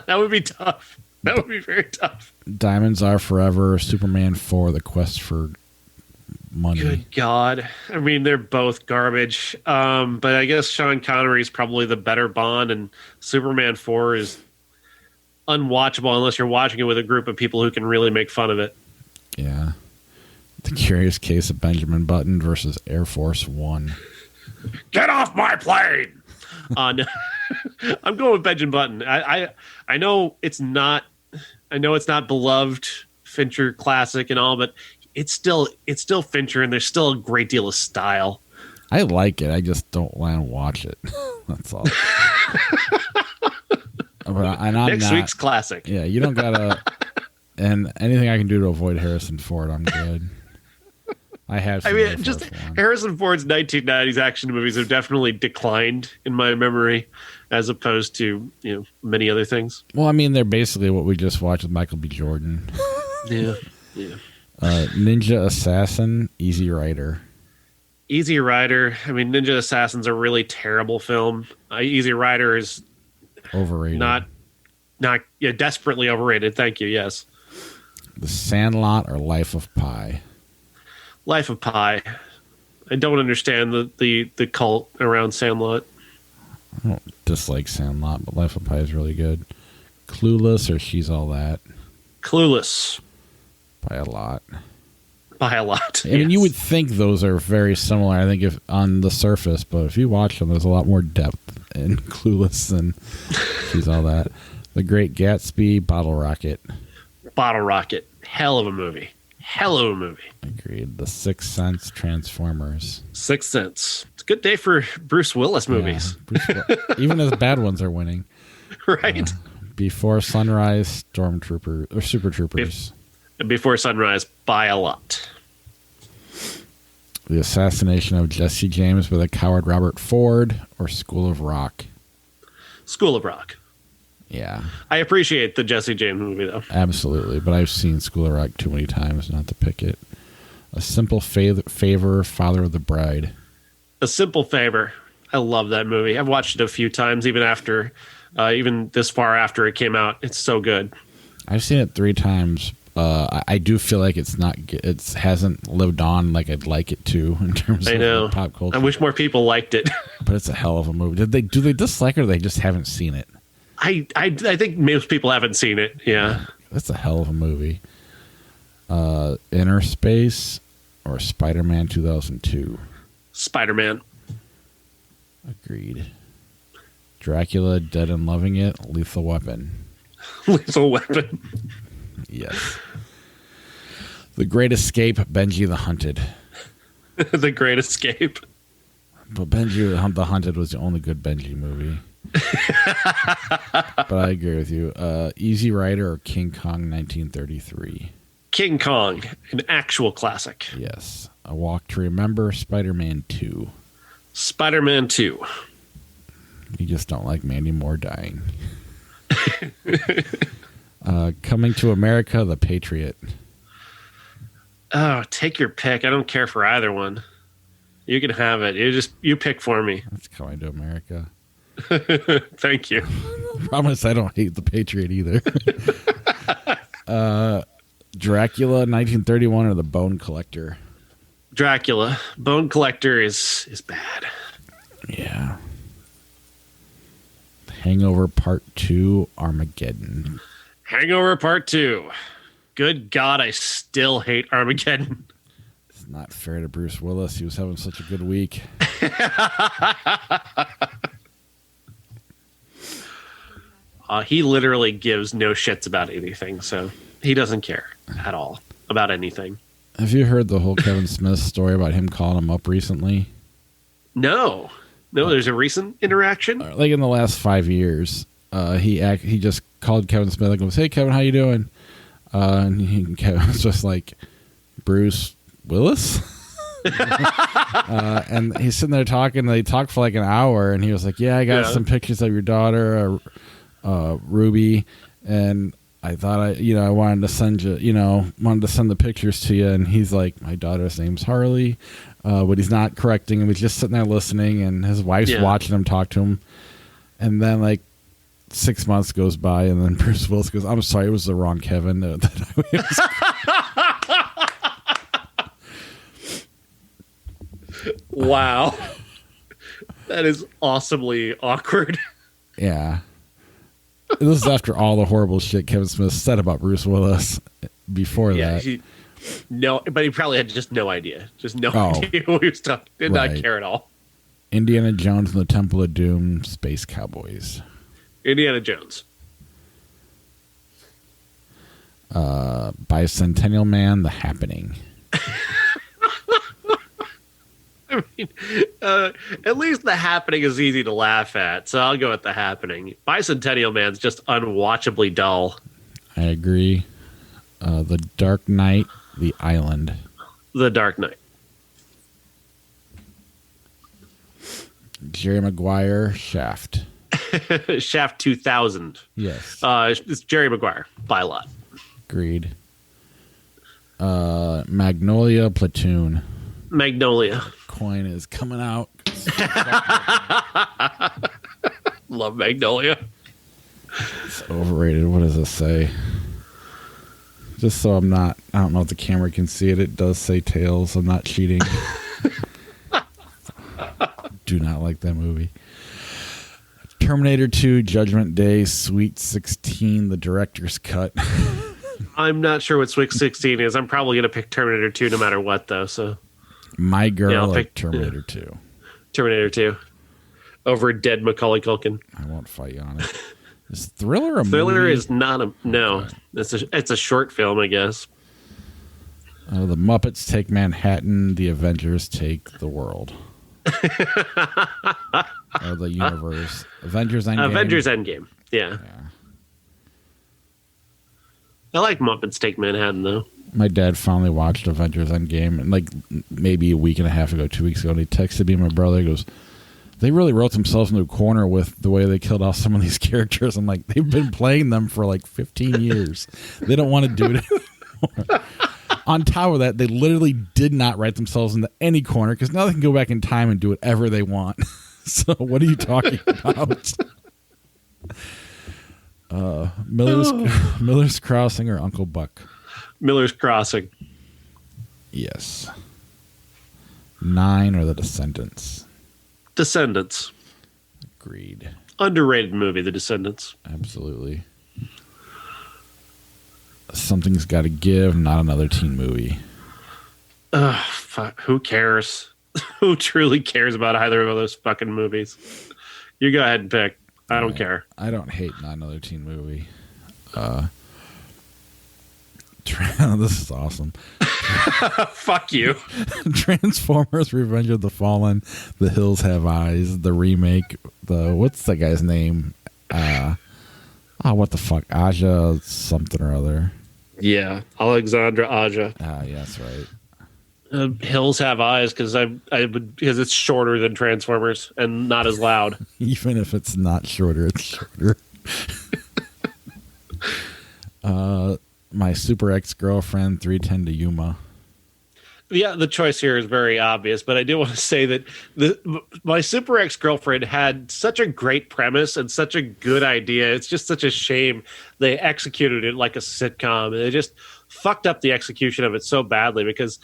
That would be tough. That would be very tough. Diamonds Are Forever, Superman 4, The Quest for Money. Good God. I mean, they're both garbage. But I guess Sean Connery is probably the better Bond, and Superman 4 is unwatchable unless you're watching it with a group of people who can really make fun of it. Yeah. The Curious Case of Benjamin Button versus Air Force One. Get off my plane! No. I'm going with Benjamin Button. I know it's not beloved Fincher classic and all, but it's still Fincher, and there's still a great deal of style. I like it. I just don't want to watch it. That's all. Next week's classic. Yeah, you don't gotta. And anything I can do to avoid Harrison Ford, I'm good. I have. I mean, just Harrison Ford's 1990s action movies have definitely declined in my memory, as opposed to many other things. Well, I mean, they're basically what we just watched with Michael B. Jordan. Yeah. Ninja Assassin, Easy Rider. Easy Rider. I mean, Ninja Assassin's a really terrible film. Easy Rider is overrated. Not desperately overrated. Thank you. Yes. The Sandlot or Life of Pi? Life of Pi. I don't understand the cult around Sandlot. I don't dislike Sandlot, but Life of Pi is really good. Clueless or She's All That? Clueless. By a lot. By a lot. I mean, you would think those are very similar, I think, if on the surface, but if you watch them, there's a lot more depth in Clueless and she's all that. The Great Gatsby, Bottle Rocket. Bottle Rocket. Hell of a movie. Hell of a movie. Agreed. The Sixth Sense, Transformers. Sixth Sense. It's a good day for Bruce Willis movies. Yeah, even his bad ones are winning. Right. Before Sunrise, Stormtrooper or Super Troopers. Before Sunrise, by a lot. The Assassination of Jesse James by the Coward Robert Ford, or School of Rock. School of Rock. Yeah. I appreciate the Jesse James movie, though. Absolutely, but I've seen School of Rock too many times not to pick it. A Simple Favor, Father of the Bride. A Simple Favor. I love that movie. I've watched it a few times, even this far after it came out. It's so good. I've seen it 3 times. I do feel like it hasn't lived on like I'd like it to in terms of pop culture. I wish more people liked it. But it's a hell of a movie. Do they dislike it or they just haven't seen it? I think most people haven't seen it. Yeah. That's a hell of a movie. Inner Space or Spider-Man 2002? Spider-Man. Agreed. Dracula, Dead and Loving It, Lethal Weapon. Lethal Weapon. Yes. The Great Escape, Benji the Hunted. The Great Escape. But Benji the Hunted was the only good Benji movie. But I agree with you. Easy Rider or King Kong 1933? King Kong, an actual classic. Yes. A Walk to Remember, Spider-Man 2. Spider-Man 2. You just don't like Mandy Moore dying. Coming to America, The Patriot. Oh, take your pick. I don't care for either one. You can have it. You pick for me. That's Coming to America. Thank you. Promise I don't hate The Patriot either. Dracula, 1931, or The Bone Collector? Dracula. Bone Collector is bad. Yeah. Hangover Part 2, Armageddon. Hangover Part 2. Good God, I still hate Armageddon. It's not fair to Bruce Willis. He was having such a good week. He literally gives no shits about anything, so he doesn't care at all about anything. Have you heard the whole Kevin Smith story about him calling him up recently? No, there's a recent interaction. Like in the last 5 years, he just called Kevin Smith and goes, "Hey, Kevin, how you doing?" And Kevin was just like, "Bruce Willis?" And he's sitting there talking. They talked for like an hour, and he was like, "Yeah, I got some pictures of your daughter, Ruby, and I thought I wanted to send the pictures to you." And he's like, "My daughter's name's Harley," but he's not correcting him. He's just sitting there listening, and his wife's watching him talk to him. And then like 6 months goes by, and then Bruce Willis goes, "I'm sorry, it was the wrong Kevin." Wow. That is awesomely awkward. Yeah. This is after all the horrible shit Kevin Smith said about Bruce Willis before that. But he probably had just no idea. Just no idea what he was talking. Did not care at all. Indiana Jones and the Temple of Doom, Space Cowboys. Indiana Jones. Bicentennial Man, The Happening. I mean, at least The Happening is easy to laugh at, so I'll go with The Happening. Bicentennial Man's just unwatchably dull. I agree. The Dark Knight, The Island. The Dark Knight. Jerry Maguire, Shaft. Shaft 2000. Yes. It's Jerry Maguire, by a lot. Agreed. Magnolia, Platoon. Magnolia. Coin is coming out. Love Magnolia. It's overrated. What does this say? Just so I don't know if the camera can see it. It does say Tails. I'm not cheating. Do not like that movie. Terminator 2, Judgment Day, Sweet 16, the director's cut. I'm not sure what Sweet 16 is. I'm probably going to pick Terminator 2 no matter what, though. So My girl, I'll like pick Terminator 2. Terminator 2 over dead Macaulay Culkin. I won't fight you on it. Is Thriller a Thriller movie? is not a no. Okay. It's a short film, I guess. The Muppets take Manhattan. The Avengers take the world. Or the universe. Avengers Endgame. Avengers Endgame. Yeah. I like Muppets Take Manhattan, though. My dad finally watched Avengers Endgame, and like maybe a week and a half ago, 2 weeks ago, and he texted me and my brother. He goes, they really wrote themselves into a corner with the way they killed off some of these characters. I'm like, they've been playing them for like 15 years. They don't want to do it anymore. On top of that, they literally did not write themselves into any corner because now they can go back in time and do whatever they want. So what are you talking about? Miller's Crossing or Uncle Buck? Miller's Crossing. Yes. 9 or The Descendants? Descendants. Agreed. Underrated movie, The Descendants. Absolutely. Something's Got to Give, not another teen movie. Fuck, who cares? Who truly cares about either of those fucking movies? You go ahead and pick. I don't care. I don't hate not another teen movie. This is awesome. Fuck you. Transformers Revenge of the Fallen, The Hills Have Eyes, the remake, what's that guy's name? What the fuck? Aja something or other. Yeah, Alexandra Aja. Yeah, that's right. Hills Have Eyes because because it's shorter than Transformers and not as loud. Even if it's not shorter, it's shorter. My Super Ex-Girlfriend, 310 to Yuma. Yeah, the choice here is very obvious, but I do want to say that my Super Ex-Girlfriend had such a great premise and such a good idea. It's just such a shame they executed it like a sitcom. And they just fucked up the execution of it so badly because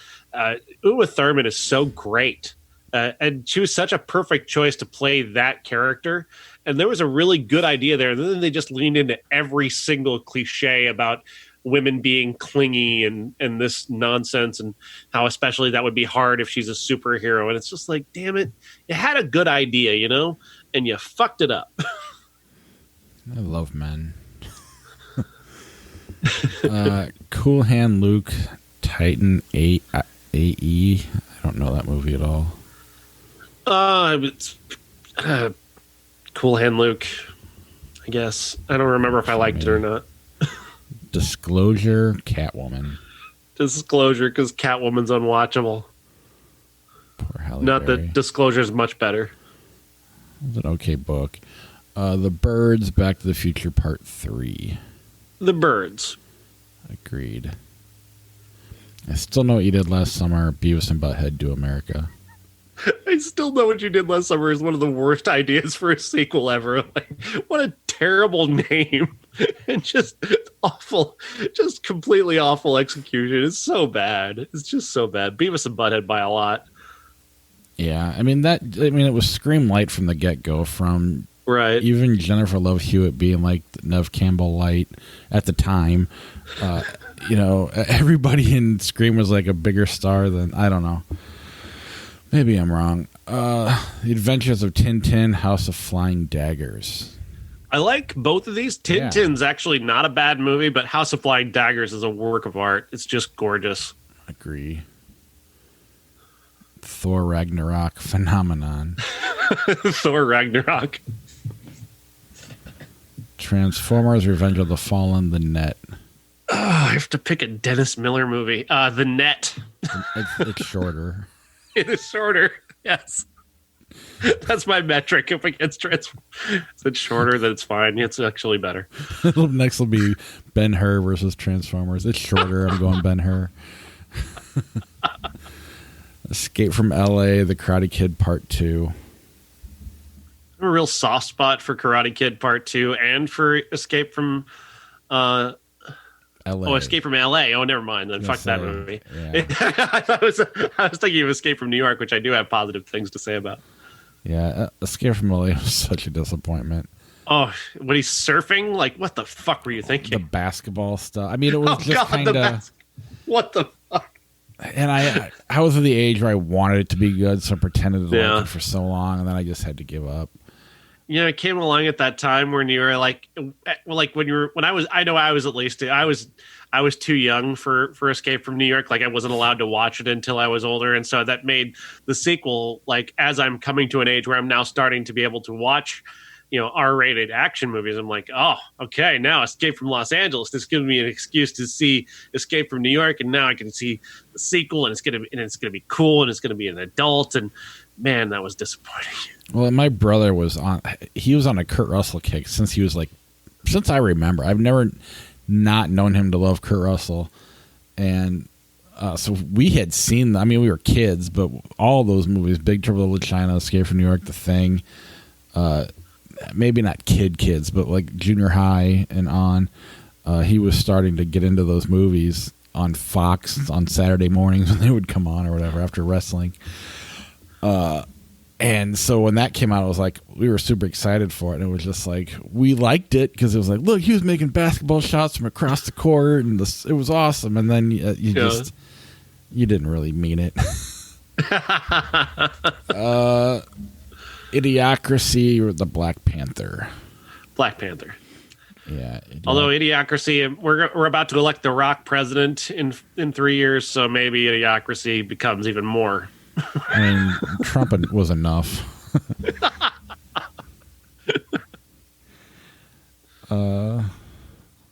Uma Thurman is so great. And she was such a perfect choice to play that character. And there was a really good idea there. And then they just leaned into every single cliche about women being clingy and this nonsense and how especially that would be hard if she's a superhero. And it's just like, damn it, you had a good idea, and you fucked it up. I love men. Cool Hand Luke, Titan AE. I don't know that movie at all. It's Cool Hand Luke, I guess. I don't remember if I liked it or not. Disclosure, Catwoman. Disclosure, because Catwoman's unwatchable. Poor Halle Not Berry. that Disclosure is much better. It was an okay book. The Birds, Back to the Future Part 3. The Birds. Agreed. I still know what you did last summer. Beavis and Butthead Do America. I still know what you did last summer is one of the worst ideas for a sequel ever. Like, what a terrible name. And just awful, just completely awful execution. It's so bad. It's just so bad. Beavis and Butthead by a lot. Yeah, it was Scream Light from the get-go, from right. Even Jennifer Love Hewitt being like Neve Campbell Light at the time. Everybody in Scream was like a bigger star than, I don't know. Maybe I'm wrong. The Adventures of Tintin, House of Flying Daggers. I like both of these. Tintin's actually not a bad movie, but House of Flying Daggers is a work of art. It's just gorgeous. Agree. Thor Ragnarok, Phenomenon. Thor Ragnarok. Transformers, Revenge of the Fallen, The Net. Oh, I have to pick a Dennis Miller movie. The Net. It's shorter. It is shorter. Yes. That's my metric. If it gets it's shorter, then it's fine. It's actually better. Next will be Ben-Hur versus Transformers. It's shorter. I'm going Ben-Hur. Escape from L.A., The Karate Kid Part 2. I have a real soft spot for Karate Kid Part 2 and for Escape from L.A. Oh, Escape from L.A. Oh, never mind. Then fuck that movie. Yeah. I was thinking of Escape from New York, which I do have positive things to say about. Yeah, Escape from L.A. was such a disappointment. Oh, when he's surfing, like what the fuck were you The thinking? basketball stuff. I mean, it was just kind of. What the fuck? And I was at the age where I wanted it to be good, so I pretended to like it for so long, and then I just had to give up. Yeah, it came along at that time when you were like when I was at least I was too young for Escape from New York. Like I wasn't allowed to watch it until I was older, and so that made the sequel, like as I'm coming to an age where I'm now starting to be able to watch, R-rated action movies. I'm like, oh, okay, now Escape from Los Angeles. This gives me an excuse to see Escape from New York, and now I can see the sequel, and it's gonna be cool, and it's gonna be an adult. And man, that was disappointing. Well, my brother was on a Kurt Russell kick since I remember. I've never not known him to love Kurt Russell, and so we had seen. I mean, we were kids, but all those movies: Big Trouble in Little China, Escape from New York, The Thing. Maybe not kids, but like junior high and on. He was starting to get into those movies on Fox on Saturday mornings when they would come on or whatever after wrestling. And so when that came out, I was like, we were super excited for it. And it was just like, we liked it because it was like, look, he was making basketball shots from across the court, and it was awesome. And then you didn't really mean it. Idiocracy or the Black Panther. Black Panther. Yeah. Although Idiocracy, we're about to elect the Rock president in 3 years, so maybe Idiocracy becomes even more. I mean, Trump was enough. I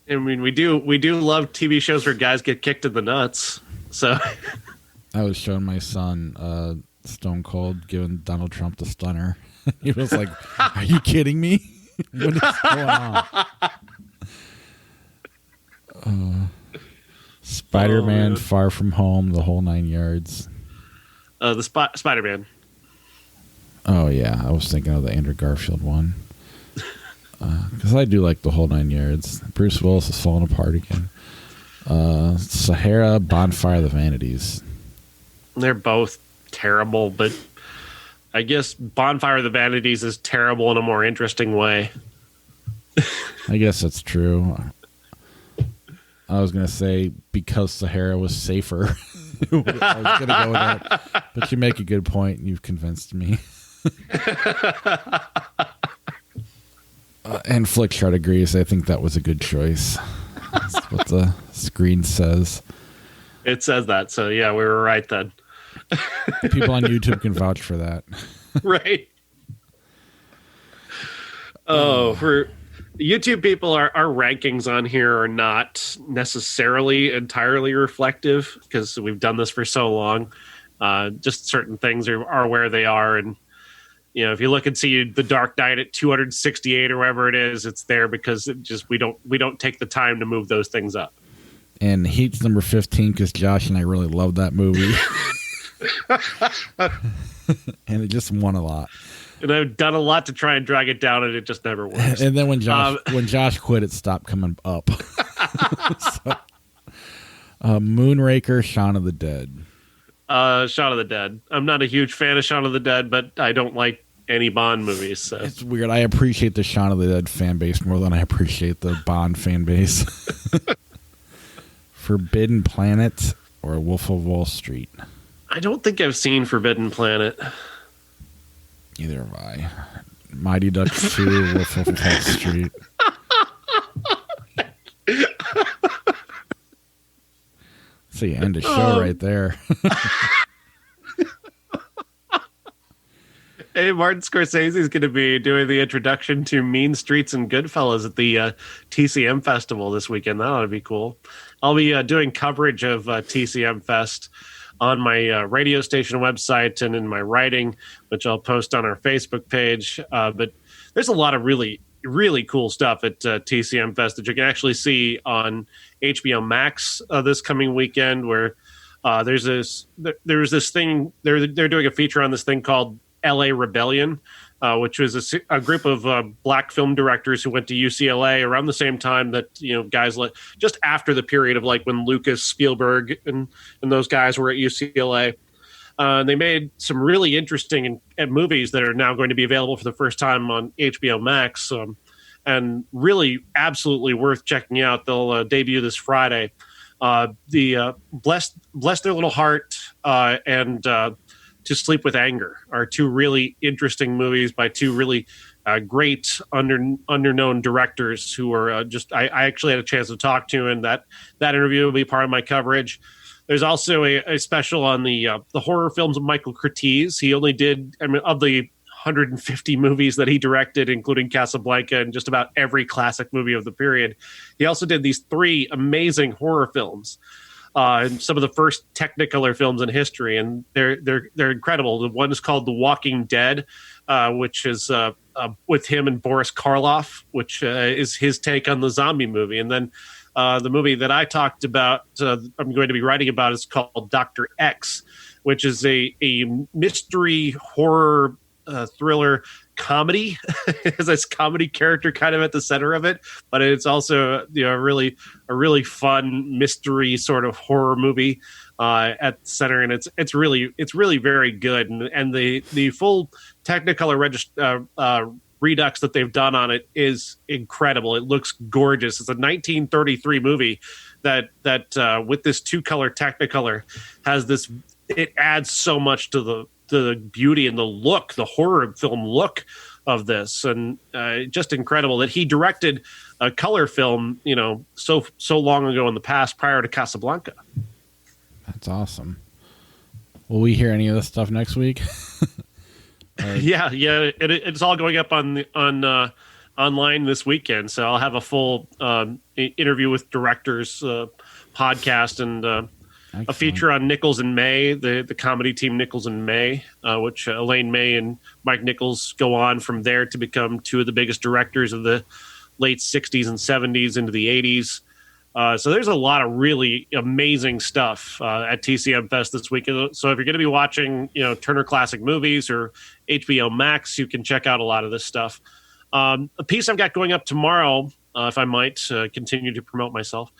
mean, we do love TV shows where guys get kicked in the nuts. So I was showing my son Stone Cold giving Donald Trump the stunner. He was like, "Are you kidding me? What is going on?" Spider-Man, Far From Home, the whole 9 yards. The Spider-Man. Oh yeah, I was thinking of the Andrew Garfield one. Because I do like the whole 9 yards. Bruce Willis is falling apart again. Sahara, Bonfire of the Vanities. They're both terrible, but I guess Bonfire of the Vanities is terrible in a more interesting way. I guess that's true. I was going to say because Sahara was safer. I was going to go with that. But you make a good point, and you've convinced me. And Flickchart agrees. I think that was a good choice. That's what the screen says. It says that, so yeah, we were right then. People on YouTube can vouch for that. Right. Oh, for YouTube people, our rankings on here are not necessarily entirely reflective because we've done this for so long. Just certain things are where they are, and if you look and see The Dark Knight at 268 or wherever it is, it's there because we don't take the time to move those things up. And Heat's number 15 because Josh and I really love that movie. And it just won a lot. And I've done a lot to try and drag it down, and it just never works. And then when Josh quit, it stopped coming up. Moonraker, Shaun of the Dead. Shaun of the Dead. I'm not a huge fan of Shaun of the Dead, but I don't like any Bond movies. So. It's weird. I appreciate the Shaun of the Dead fan base more than I appreciate the Bond fan base. Forbidden Planet or Wolf of Wall Street? I don't think I've seen Forbidden Planet. Neither have I. Mighty Ducks 2, Wolf of Wall Street. So you end a show right there. Hey, Martin Scorsese is going to be doing the introduction to Mean Streets and Goodfellas at the TCM Festival this weekend. That ought to be cool. I'll be doing coverage of TCM Fest on my radio station website and in my writing, which I'll post on our Facebook page. But there's a lot of really, really cool stuff at TCM Fest that you can actually see on HBO Max this coming weekend, where there's this thing, they're doing a feature on this thing called LA Rebellion, which was a group of black film directors who went to UCLA around the same time that, guys like just after the period of like when Lucas, Spielberg and those guys were at UCLA. They made some really interesting movies that are now going to be available for the first time on HBO Max. and really absolutely worth checking out. They'll debut this Friday. Bless Their Little Heart and To Sleep with Anger are two really interesting movies by two really great underknown directors who are I actually had a chance to talk to, and that interview will be part of my coverage. There's also a special on the horror films of Michael Curtiz. He only did, of the 150 movies that he directed, including Casablanca and just about every classic movie of the period, he also did these 3 amazing horror films. And some of the first Technicolor films in history, and they're incredible. The one is called The Walking Dead, which is with him and Boris Karloff, which is his take on the zombie movie. And then the movie that I talked about, I'm going to be writing about, is called Dr. X, which is a mystery horror thriller comedy. It has this comedy character kind of at the center of it, but it's also a really fun mystery sort of horror movie at the center, and it's really very good. And the full Technicolor redux that they've done on it is incredible. It looks gorgeous. It's a 1933 movie that with this 2-color Technicolor has this. It adds so much to the beauty and the horror film look of this, and just incredible that he directed a color film, so long ago in the past, prior to Casablanca. That's awesome. Will we hear any of this stuff next week? Yeah, it's all going up on online this weekend, so I'll have a full interview with directors podcast and a feature on Nichols and May, the comedy team Nichols and May, which Elaine May and Mike Nichols go on from there to become 2 of the biggest directors of the late 60s and 70s into the 80s. So there's a lot of really amazing stuff at TCM Fest this week. So if you're going to be watching, Turner Classic Movies or HBO Max, you can check out a lot of this stuff. A piece I've got going up tomorrow, if I might continue to promote myself,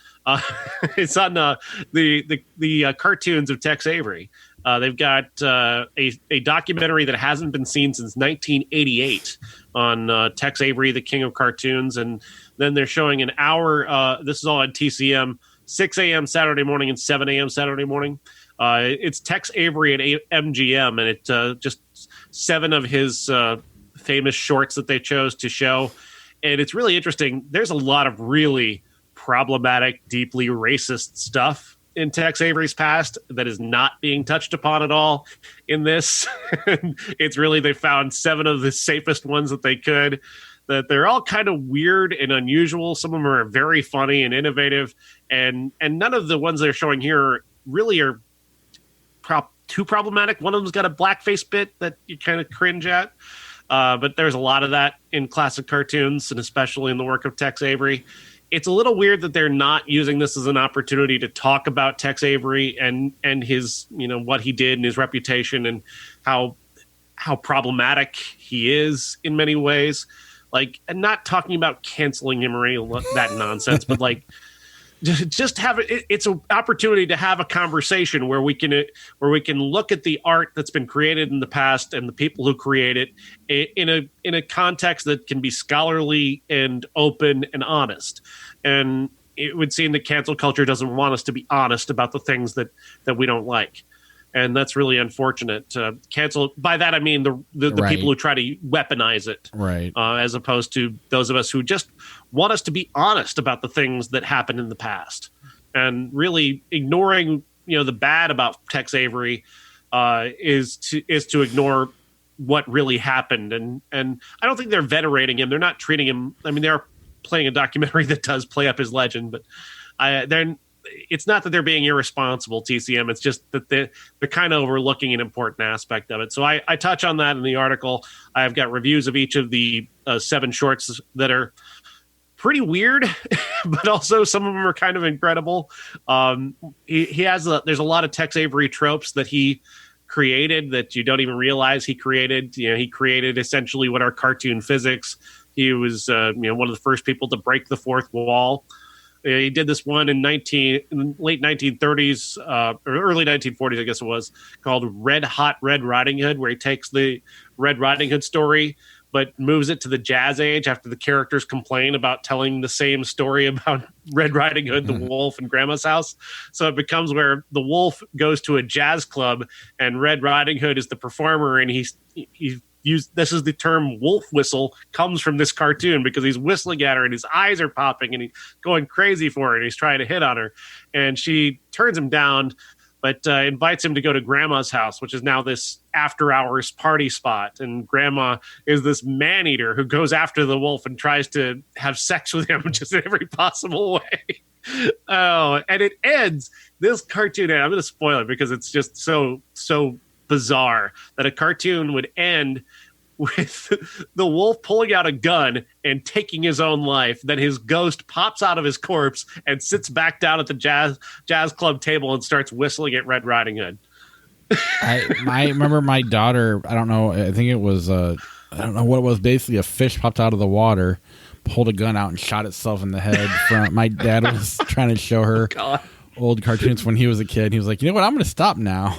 it's on the cartoons of Tex Avery. They've got a documentary that hasn't been seen since 1988 on Tex Avery, the King of Cartoons, and then they're showing an hour. This is all on TCM, 6 a.m. Saturday morning and 7 a.m. Saturday morning. It's Tex Avery at MGM, and it just 7 of his famous shorts that they chose to show. And it's really interesting. There's a lot of really problematic, deeply racist stuff in Tex Avery's past that is not being touched upon at all in this. It's really, they found 7 of the safest ones that they could, that they're all kind of weird and unusual. Some of them are very funny and innovative, and none of the ones they're showing here really are too problematic. One of them's got a blackface bit that you kind of cringe at. But there's a lot of that in classic cartoons, and especially in the work of Tex Avery. It's a little weird that they're not using this as an opportunity to talk about Tex Avery and his, what he did and his reputation and how problematic he is in many ways. And not talking about canceling him or any of that nonsense, but just have it. It's an opportunity to have a conversation where we can look at the art that's been created in the past and the people who create it in a context that can be scholarly and open and honest. And it would seem that cancel culture doesn't want us to be honest about the things that we don't like. And that's really unfortunate. Cancel, by that I mean the right. People who try to weaponize it, right? As opposed to those of us who just want us to be honest about the things that happened in the past, and really ignoring the bad about Tex Avery is to ignore what really happened. And I don't think they're venerating him. They're not treating him. I mean, they're playing a documentary that does play up his legend, but it's not that they're being irresponsible, TCM. It's just that they're kind of overlooking an important aspect of it. So I touch on that in the article. I've got reviews of each of the 7 shorts that are pretty weird, but also some of them are kind of incredible. There's a lot of Tex Avery tropes that he created that you don't even realize he created. He created essentially what are cartoon physics. He was one of the first people to break the fourth wall. He did this one in late 1930s or early 1940s, I guess it was, called Red Hot Red Riding Hood, where he takes the Red Riding Hood story, but moves it to the Jazz Age after the characters complain about telling the same story about Red Riding Hood, the wolf, and Grandma's house. So it becomes where the wolf goes to a jazz club and Red Riding Hood is the performer, and he's this is the term wolf whistle comes from this cartoon because he's whistling at her and his eyes are popping and he's going crazy for her and he's trying to hit on her. And she turns him down, but invites him to go to Grandma's house, which is now this after hours party spot. And Grandma is this man eater who goes after the wolf and tries to have sex with him just in every possible way. Oh, and it ends this cartoon. I'm going to spoil it because it's just so bizarre that a cartoon would end with the wolf pulling out a gun and taking his own life. Then his ghost pops out of his corpse and sits back down at the jazz club table and starts whistling at Red Riding Hood. I remember my daughter, I don't know, I think it was, I don't know what it was, basically a fish popped out of the water, pulled a gun out and shot itself in the head. My dad was trying to show her old cartoons when he was a kid. He was like, you know what, I'm going to stop now.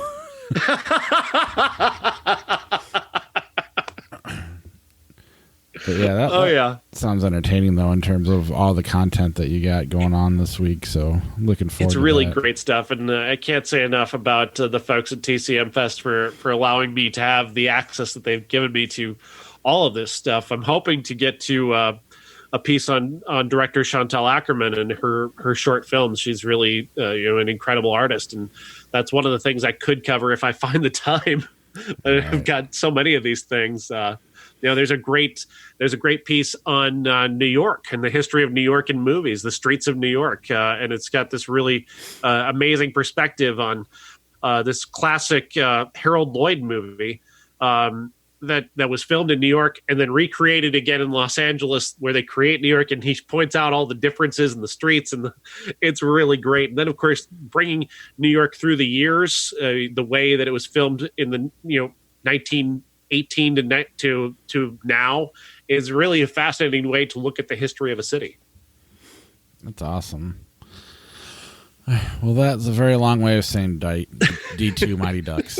But yeah, that sounds entertaining though in terms of all the content that you got going on this week. So I'm looking forward. It's really great stuff, and I can't say enough about the folks at TCM Fest for allowing me to have the access that they've given me to all of this stuff. I'm hoping to get to a piece on director Chantal Ackerman and her short films. She's really an incredible artist, and that's one of the things I could cover if I find the time. Right. I've got so many of these things. There's a great piece on New York and the history of New York in movies, the streets of New York, and it's got this really amazing perspective on this classic Harold Lloyd movie that was filmed in New York and then recreated again in Los Angeles, where they create New York, and he points out all the differences in the streets, and it's really great. And then, of course, bringing New York through the years, the way that it was filmed in the 1918 to now is really a fascinating way to look at the history of a city. That's awesome. Well, that's a very long way of saying D2 Mighty Ducks.